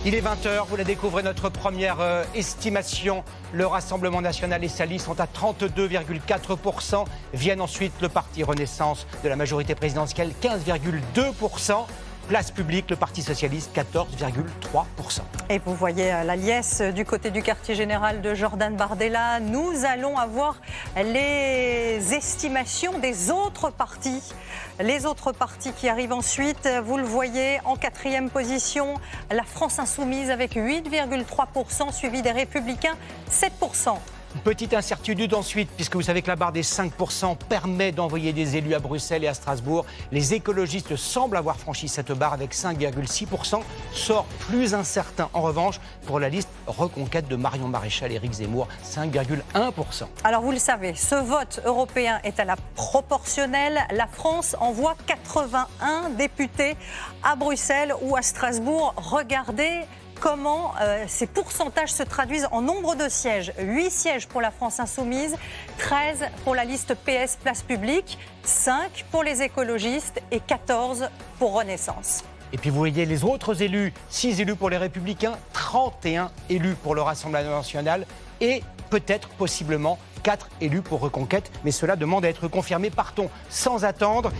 Il est 20h, vous la découvrez, notre première estimation. Le Rassemblement national et sa liste sont à 32,4%. Viennent ensuite le parti Renaissance de la majorité présidentielle, 15,2%. Place publique, le Parti socialiste, 14,3%. Et vous voyez la liesse du côté du quartier général de Jordan Bardella. Nous allons avoir les estimations des autres partis. Les autres partis qui arrivent ensuite, vous le voyez, en quatrième position, la France Insoumise avec 8,3%, suivi des Républicains, 7%. Petite incertitude ensuite, puisque vous savez que la barre des 5% permet d'envoyer des élus à Bruxelles et à Strasbourg. Les écologistes semblent avoir franchi cette barre avec 5,6%. Sort plus incertain en revanche pour la liste Reconquête de Marion Maréchal et Éric Zemmour, 5,1%. Alors vous le savez, ce vote européen est à la proportionnelle. La France envoie 81 députés à Bruxelles ou à Strasbourg. Regardez comment ces pourcentages se traduisent en nombre de sièges. 8 sièges pour la France Insoumise, 13 pour la liste PS Place Publique, 5 pour les écologistes et 14 pour Renaissance. Et puis vous voyez les autres élus, 6 élus pour les Républicains, 31 élus pour le Rassemblement national et peut-être, possiblement, 4 élus pour Reconquête, mais cela demande à être confirmé. Partons sans attendre,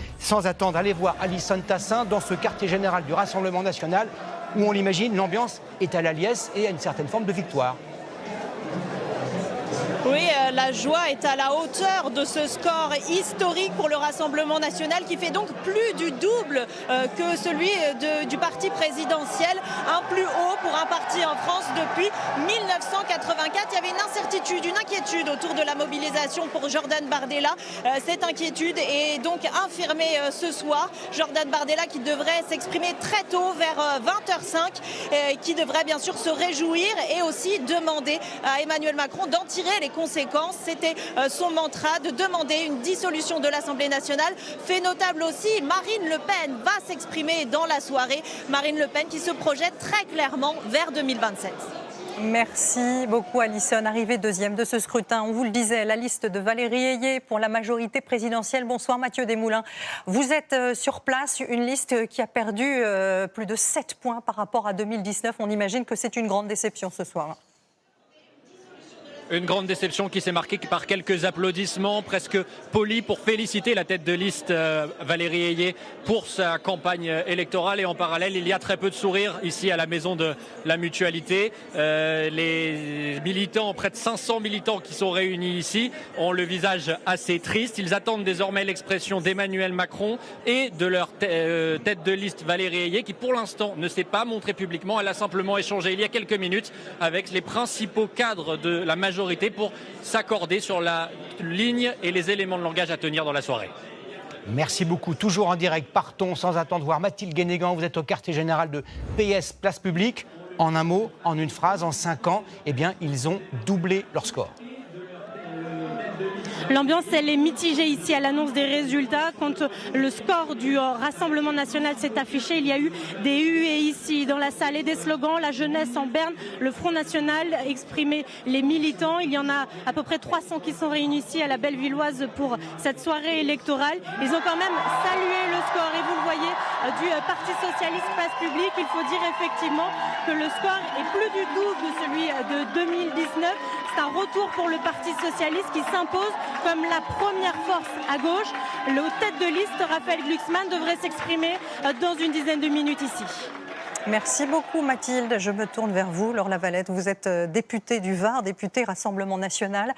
allez voir Alison Tassin dans ce quartier général du Rassemblement national où on l'imagine, l'ambiance est à la liesse et à une certaine forme de victoire. Oui, la joie est à la hauteur de ce score historique pour le Rassemblement national qui fait donc plus du double que celui du parti présidentiel. Un plus haut pour un parti en France depuis 1984. Il y avait une incertitude, une inquiétude autour de la mobilisation pour Jordan Bardella. Cette inquiétude est donc infirmée ce soir. Jordan Bardella qui devrait s'exprimer très tôt, vers 20h05, qui devrait bien sûr se réjouir et aussi demander à Emmanuel Macron d'en tirer les conséquences. C'était son mantra de demander une dissolution de l'Assemblée nationale. Fait notable aussi, Marine Le Pen va s'exprimer dans la soirée. Marine Le Pen qui se projette très clairement vers 2027. Merci beaucoup Alison. Arrivée deuxième de ce scrutin, on vous le disait, la liste de Valérie Ayé pour la majorité présidentielle. Bonsoir Mathieu Desmoulins. Vous êtes sur place, une liste qui a perdu plus de 7 points par rapport à 2019. On imagine que c'est une grande déception ce soir. Une grande déception qui s'est marquée par quelques applaudissements presque polis pour féliciter la tête de liste Valérie Ayé pour sa campagne électorale. Et en parallèle, il y a très peu de sourires ici à la Maison de la Mutualité. Les militants, près de 500 militants qui sont réunis ici, ont le visage assez triste. Ils attendent désormais l'expression d'Emmanuel Macron et de leur tête de liste Valérie Ayé qui pour l'instant ne s'est pas montrée publiquement. Elle a simplement échangé il y a quelques minutes avec les principaux cadres de la majorité pour s'accorder sur la ligne et les éléments de langage à tenir dans la soirée. Merci beaucoup. Toujours en direct, partons sans attendre voir Mathilde Guénégan. Vous êtes au quartier général de PS Place Publique. En un mot, en une phrase, en 5 ans, eh bien, ils ont doublé leur score. L'ambiance, elle est mitigée ici à l'annonce des résultats. Quand le score du Rassemblement national s'est affiché, il y a eu des huées ici dans la salle et des slogans. La jeunesse en berne, le Front national exprimait les militants. Il y en a à peu près 300 qui sont réunis ici à la Bellevilloise pour cette soirée électorale. Ils ont quand même salué le score et vous le voyez du Parti socialiste Place Publique. Il faut dire effectivement que le score est plus du double de celui de 2019. C'est un retour pour le Parti socialiste qui s'impose comme la première force à gauche. Le tête de liste, Raphaël Glucksmann, devrait s'exprimer dans une dizaine de minutes ici. Merci beaucoup Mathilde. Je me tourne vers vous, Laure Lavalette. Vous êtes députée du Var, députée Rassemblement national.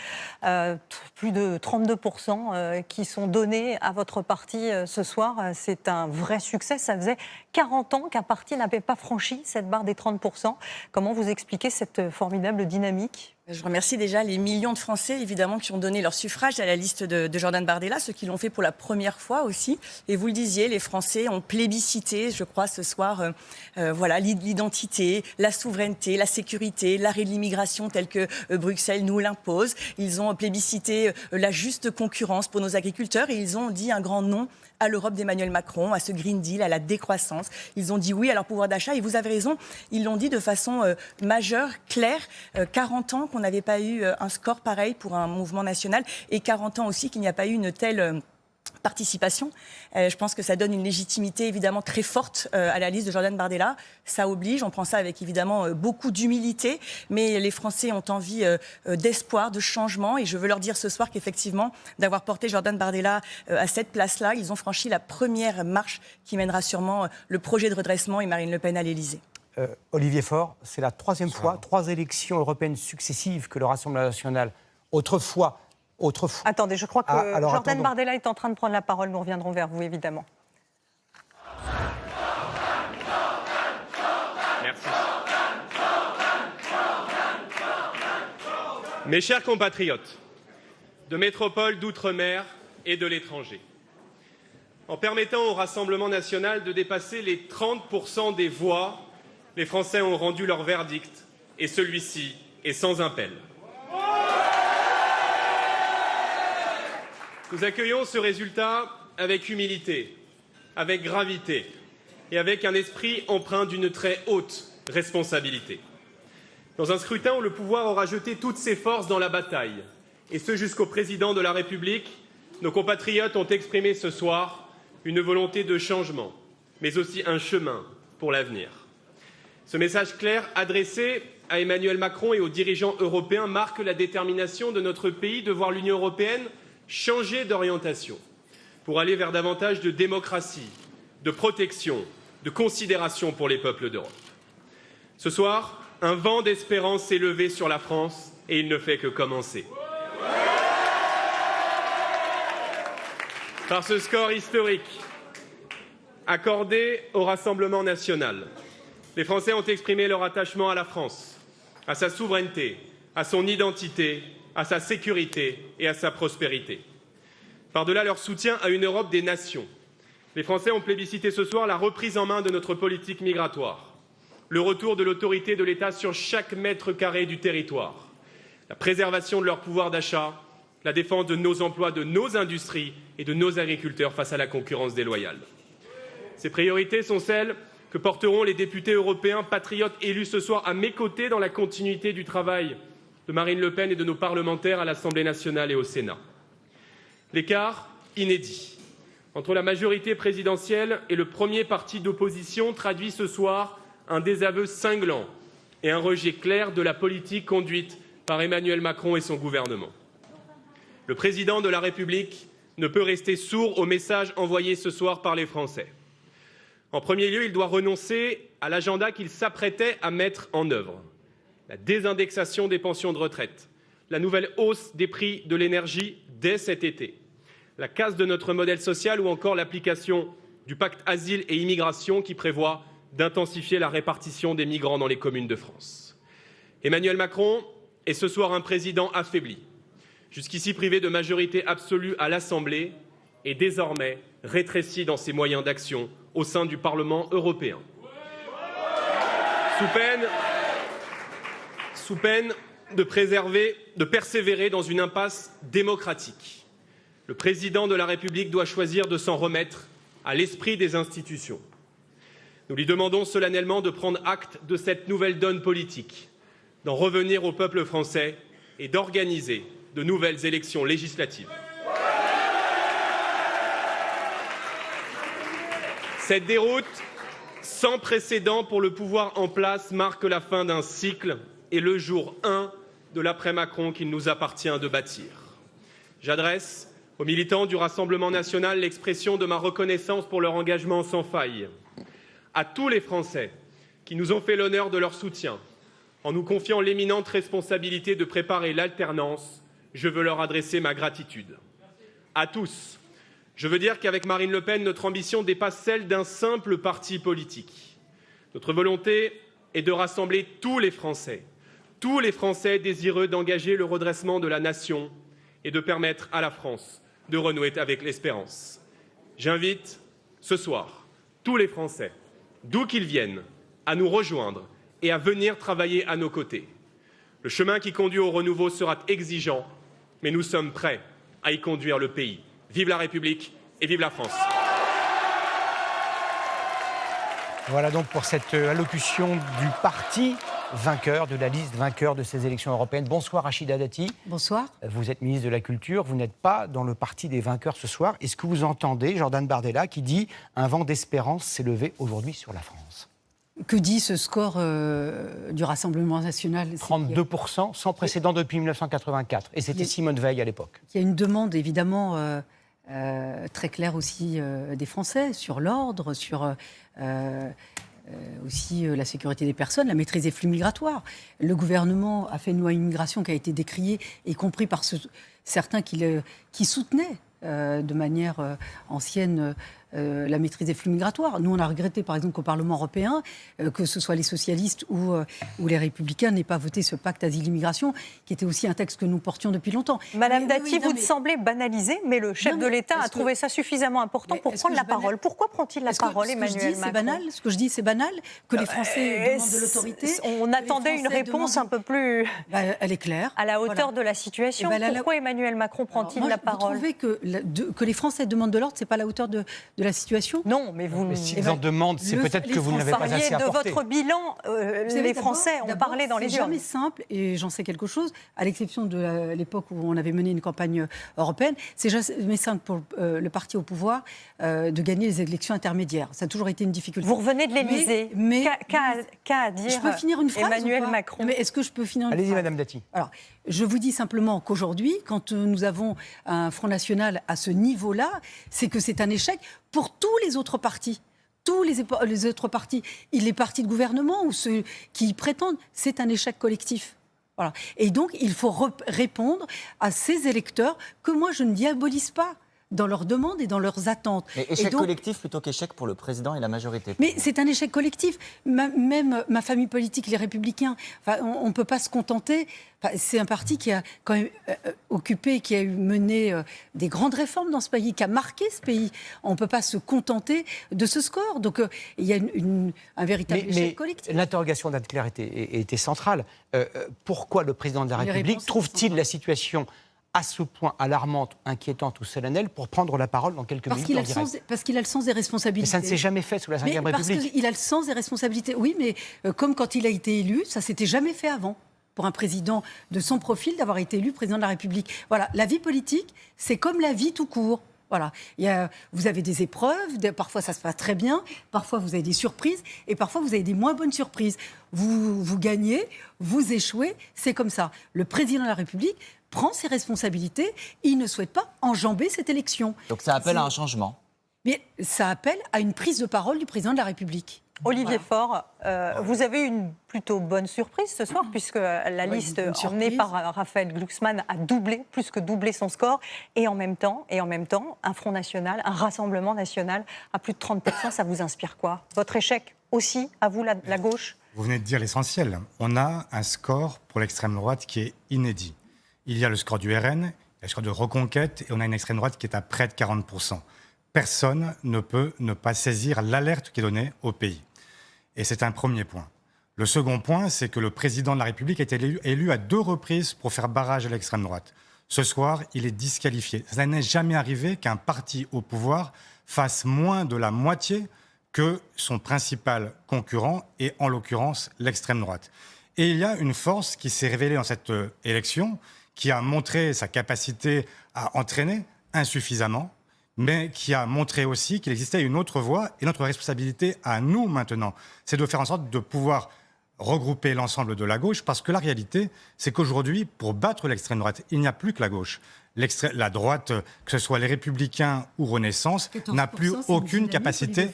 Plus de 32% qui sont donnés à votre parti ce soir. C'est un vrai succès. Ça faisait 40 ans qu'un parti n'avait pas franchi cette barre des 30%. Comment vous expliquez cette formidable dynamique ? Je remercie déjà les millions de Français, évidemment, qui ont donné leur suffrage à la liste de Jordan Bardella, ceux qui l'ont fait pour la première fois aussi. Et vous le disiez, les Français ont plébiscité, je crois, ce soir, l'identité, la souveraineté, la sécurité, l'arrêt de l'immigration tel que Bruxelles nous l'impose. Ils ont plébiscité la juste concurrence pour nos agriculteurs et ils ont dit un grand non à l'Europe d'Emmanuel Macron, à ce Green Deal, à la décroissance. Ils ont dit oui à leur pouvoir d'achat et vous avez raison, ils l'ont dit de façon majeure, claire. 40 ans qu'on n'avait pas eu un score pareil pour un mouvement national et 40 ans aussi qu'il n'y a pas eu une telle participation. Je pense que ça donne une légitimité évidemment très forte à la liste de Jordan Bardella. Ça oblige, on prend ça avec évidemment beaucoup d'humilité, mais les Français ont envie d'espoir, de changement, et je veux leur dire ce soir qu'effectivement, d'avoir porté Jordan Bardella à cette place-là, ils ont franchi la première marche qui mènera sûrement le projet de redressement et Marine Le Pen à l'Élysée. Olivier Faure, c'est la troisième fois, 3 élections européennes successives que le Rassemblement national, autrefois. Attendez, je crois que Jordan attendons. Bardella est en train de prendre la parole. Nous reviendrons vers vous, évidemment. Merci. Mes chers compatriotes, de métropole, d'outre-mer et de l'étranger, en permettant au Rassemblement national de dépasser les 30% des voix, les Français ont rendu leur verdict, et celui-ci est sans appel. Nous accueillons ce résultat avec humilité, avec gravité et avec un esprit empreint d'une très haute responsabilité. Dans un scrutin où le pouvoir aura jeté toutes ses forces dans la bataille, et ce jusqu'au président de la République, nos compatriotes ont exprimé ce soir une volonté de changement, mais aussi un chemin pour l'avenir. Ce message clair adressé à Emmanuel Macron et aux dirigeants européens marque la détermination de notre pays de voir l'Union européenne changer d'orientation pour aller vers davantage de démocratie, de protection, de considération pour les peuples d'Europe. Ce soir, un vent d'espérance s'est levé sur la France et il ne fait que commencer. Par ce score historique accordé au Rassemblement national, les Français ont exprimé leur attachement à la France, à sa souveraineté, à son identité, à sa sécurité et à sa prospérité. Par-delà leur soutien à une Europe des nations, les Français ont plébiscité ce soir la reprise en main de notre politique migratoire, le retour de l'autorité de l'État sur chaque mètre carré du territoire, la préservation de leur pouvoir d'achat, la défense de nos emplois, de nos industries et de nos agriculteurs face à la concurrence déloyale. Ces priorités sont celles que porteront les députés européens patriotes élus ce soir à mes côtés dans la continuité du travail de Marine Le Pen et de nos parlementaires à l'Assemblée nationale et au Sénat. L'écart inédit entre la majorité présidentielle et le premier parti d'opposition traduit ce soir un désaveu cinglant et un rejet clair de la politique conduite par Emmanuel Macron et son gouvernement. Le président de la République ne peut rester sourd aux messages envoyés ce soir par les Français. En premier lieu, il doit renoncer à l'agenda qu'il s'apprêtait à mettre en œuvre. La désindexation des pensions de retraite, la nouvelle hausse des prix de l'énergie dès cet été, la casse de notre modèle social ou encore l'application du pacte asile et immigration qui prévoit d'intensifier la répartition des migrants dans les communes de France. Emmanuel Macron est ce soir un président affaibli, jusqu'ici privé de majorité absolue à l'Assemblée et désormais rétréci dans ses moyens d'action au sein du Parlement européen. Sous peine de persévérer dans une impasse démocratique, le président de la République doit choisir de s'en remettre à l'esprit des institutions. Nous lui demandons solennellement de prendre acte de cette nouvelle donne politique, d'en revenir au peuple français et d'organiser de nouvelles élections législatives. Cette déroute sans précédent pour le pouvoir en place marque la fin d'un cycle et le jour 1 de l'après-Macron qu'il nous appartient de bâtir. J'adresse aux militants du Rassemblement national l'expression de ma reconnaissance pour leur engagement sans faille. À tous les Français qui nous ont fait l'honneur de leur soutien, en nous confiant l'éminente responsabilité de préparer l'alternance, je veux leur adresser ma gratitude. À tous, je veux dire qu'avec Marine Le Pen, notre ambition dépasse celle d'un simple parti politique. Notre volonté est de rassembler tous les Français désireux d'engager le redressement de la nation et de permettre à la France de renouer avec l'espérance. J'invite ce soir tous les Français, d'où qu'ils viennent, à nous rejoindre et à venir travailler à nos côtés. Le chemin qui conduit au renouveau sera exigeant, mais nous sommes prêts à y conduire le pays. Vive la République et vive la France. Voilà donc pour cette allocution du parti vainqueur de la liste vainqueur de ces élections européennes. Bonsoir Rachida Dati. Bonsoir. Vous êtes ministre de la Culture, vous n'êtes pas dans le parti des vainqueurs ce soir. Est-ce que vous entendez Jordan Bardella qui dit « Un vent d'espérance s'est levé aujourd'hui sur la France ». Que dit ce score du Rassemblement national? 32%, sans précédent depuis 1984. Et c'était Simone Veil à l'époque. Il y a une demande évidemment très claire aussi des Français sur l'ordre, sur aussi la sécurité des personnes, la maîtrise des flux migratoires. Le gouvernement a fait une loi immigration qui a été décriée, y compris par certains qui soutenaient de manière ancienne la maîtrise des flux migratoires. Nous, on a regretté, par exemple, qu'au Parlement européen, que ce soit les socialistes ou les républicains n'aient pas voté ce pacte asile-immigration, qui était aussi un texte que nous portions depuis longtemps. Madame Dati, vous semblez banaliser, mais le chef de l'État a trouvé ça suffisamment important pour prendre la parole. Pourquoi prend-il la parole, Emmanuel Macron? C'est banal. Ce que je dis, c'est banal, que les Français demandent de l'autorité. On attendait une réponse un peu plus... elle est claire. À la hauteur de la situation. Pourquoi Emmanuel Macron prend-il la parole? Vous trouvez que les Français demandent de l'ordre, c'est pas à la hauteur de la situation? Non, mais vous... Mais s'ils en demandent, c'est peut-être que vous n'avez pas assez apporté. De votre bilan, les Français ont parlé dans les urnes. C'est jamais simple, et j'en sais quelque chose, à l'exception de l'époque où on avait mené une campagne européenne, c'est jamais simple pour le parti au pouvoir de gagner les élections intermédiaires. Ça a toujours été une difficulté. Vous revenez de l'Élysée. Qu'a à dire je peux finir une phrase, Emmanuel Macron? Mais est-ce que je peux finir une phrase? Allez-y, Madame Dati. Alors, je vous dis simplement qu'aujourd'hui, quand nous avons un Front National à ce niveau-là, c'est que c'est un échec pour tous les autres partis. Tous les autres partis, les partis de gouvernement ou ceux qui y prétendent, c'est un échec collectif. Voilà. Et donc, il faut répondre à ces électeurs que moi, je ne diabolise pas dans leurs demandes et dans leurs attentes. Mais échec collectif plutôt qu'échec pour le président et la majorité. Mais c'est un échec collectif. Même ma famille politique, les Républicains, on ne peut pas se contenter. C'est un parti qui a quand même occupé, qui a mené des grandes réformes dans ce pays, qui a marqué ce pays. On ne peut pas se contenter de ce score. Donc il y a un véritable échec collectif. L'interrogation d'Anne-Claire était centrale. Pourquoi le président de la République trouve-t-il la situation à ce point alarmante, inquiétante ou solennelle pour prendre la parole dans quelques minutes en direct? Parce qu'il a le sens des responsabilités. Mais ça ne s'est jamais fait sous la Ve République. Parce qu'il a le sens des responsabilités. Oui, mais comme quand il a été élu, ça ne s'était jamais fait avant. Pour un président de son profil, d'avoir été élu président de la République. Voilà, la vie politique, c'est comme la vie tout court. Voilà. Vous avez des épreuves, parfois ça se passe très bien, parfois vous avez des surprises, et parfois vous avez des moins bonnes surprises. Vous gagnez, vous échouez, c'est comme ça. Le président de la République prend ses responsabilités, il ne souhaite pas enjamber cette élection. Donc ça appelle à un changement. Mais ça appelle à une prise de parole du président de la République. Olivier Faure, vous avez une plutôt bonne surprise ce soir, puisque la liste emmenée par Raphaël Glucksmann a plus que doublé son score. Et en même temps, un Front National, un Rassemblement National à plus de 30%, ça vous inspire quoi? Votre échec aussi, à vous, la gauche? Vous venez de dire l'essentiel. On a un score pour l'extrême droite qui est inédit. Il y a le score du RN, il y a le score de Reconquête, et on a une extrême droite qui est à près de 40%. Personne ne peut ne pas saisir l'alerte qui est donnée au pays. Et c'est un premier point. Le second point, c'est que le président de la République a été élu à 2 reprises pour faire barrage à l'extrême droite. Ce soir, il est disqualifié. Ça n'est jamais arrivé qu'un parti au pouvoir fasse moins de la moitié que son principal concurrent, et en l'occurrence l'extrême droite. Et il y a une force qui s'est révélée dans cette élection, qui a montré sa capacité à entraîner insuffisamment, mais qui a montré aussi qu'il existait une autre voie. Et notre responsabilité à nous maintenant, c'est de faire en sorte de pouvoir regrouper l'ensemble de la gauche, parce que la réalité, c'est qu'aujourd'hui, pour battre l'extrême droite, il n'y a plus que la gauche. La droite, que ce soit les Républicains ou Renaissance, n'a plus aucune capacité.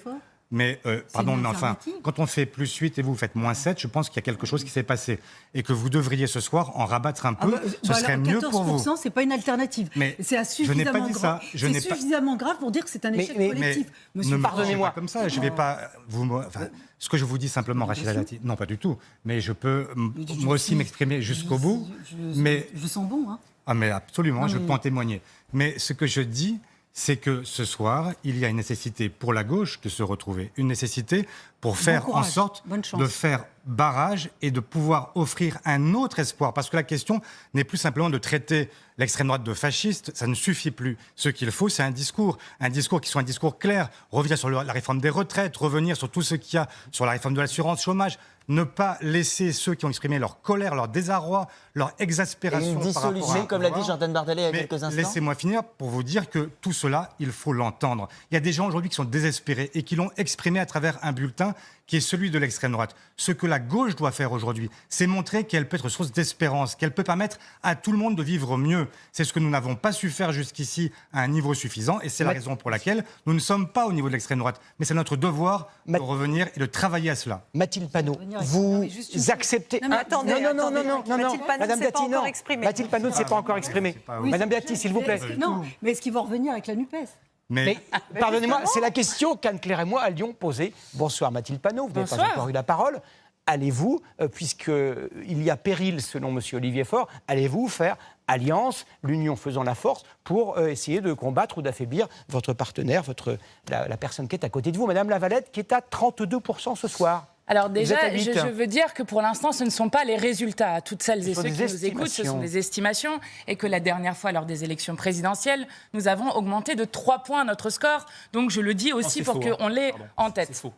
Mais, pardon, mais enfin, quand on fait plus 8 et vous faites moins 7, je pense qu'il y a quelque chose qui s'est passé. Et que vous devriez ce soir en rabattre un peu, ce serait mieux pour vous. 14%, c'est pas une alternative. Mais c'est suffisamment grave. C'est suffisamment grave pour dire que c'est un échec collectif. Monsieur, pardonnez-moi. Comme ça, je ne vais pas ce que je vous dis simplement, Rachida Dati, non, pas du tout. Mais je peux moi aussi m'exprimer jusqu'au bout. Je sens bon, hein. Ah, mais absolument, je peux en témoigner. Mais ce que je dis, c'est que ce soir, il y a une nécessité pour la gauche de se retrouver, une nécessité pour faire en sorte de faire barrage et de pouvoir offrir un autre espoir. Parce que la question n'est plus simplement de traiter l'extrême droite de fasciste, ça ne suffit plus. Ce qu'il faut, c'est un discours qui soit un discours clair, revenir sur la réforme des retraites, revenir sur tout ce qu'il y a sur la réforme de l'assurance chômage. ne pas laisser ceux qui ont exprimé leur colère, leur désarroi, leur Et exaspération une par rapport dissolution, à comme l'a dit pouvoir. Jordan Bardella il y a Mais quelques instants. laissez-moi finir pour vous dire que tout cela, il faut l'entendre. Il y a des gens aujourd'hui qui sont désespérés et qui l'ont exprimé à travers un bulletin qui est celui de l'extrême droite. Ce que la gauche doit faire aujourd'hui, c'est montrer qu'elle peut être source d'espérance, qu'elle peut permettre à tout le monde de vivre mieux. C'est ce que nous n'avons pas su faire jusqu'ici à un niveau suffisant et c'est la raison pour laquelle nous ne sommes pas au niveau de l'extrême droite. Mais c'est notre devoir de revenir et de travailler à cela. Mathilde Panot, vous acceptez... Non, mais attendez, non, Mathilde Panot Madame ne s'est pas Dati, encore non. exprimée. Mathilde Panot ne s'est pas encore exprimée. Oui, Madame c'est- Dati, s'il vous plaît. Non, mais est-ce qu'ils vont revenir avec la NUPES? Mais pardonnez-moi, c'est la question qu'Anne-Claire et moi allions poser. Bonsoir Mathilde Panot, vous n'avez pas encore eu la parole. Allez-vous, puisqu'il y a péril selon M. Olivier Faure, allez-vous faire alliance, l'union faisant la force, pour essayer de combattre ou d'affaiblir votre partenaire, la personne qui est à côté de vous, Madame Lavalette, qui est à 32% ce soir? Alors Vous êtes à déjà, 8. je veux dire que pour l'instant, ce ne sont pas les résultats. À toutes celles et Ce sont ceux des qui nous écoutent, ce sont estimations. des estimations. Et que la dernière fois, lors des élections présidentielles, nous avons augmenté de 3 points notre score. Donc je le dis aussi c'est pour faux, qu'on l'ait Pardon, en c'est tête. faux.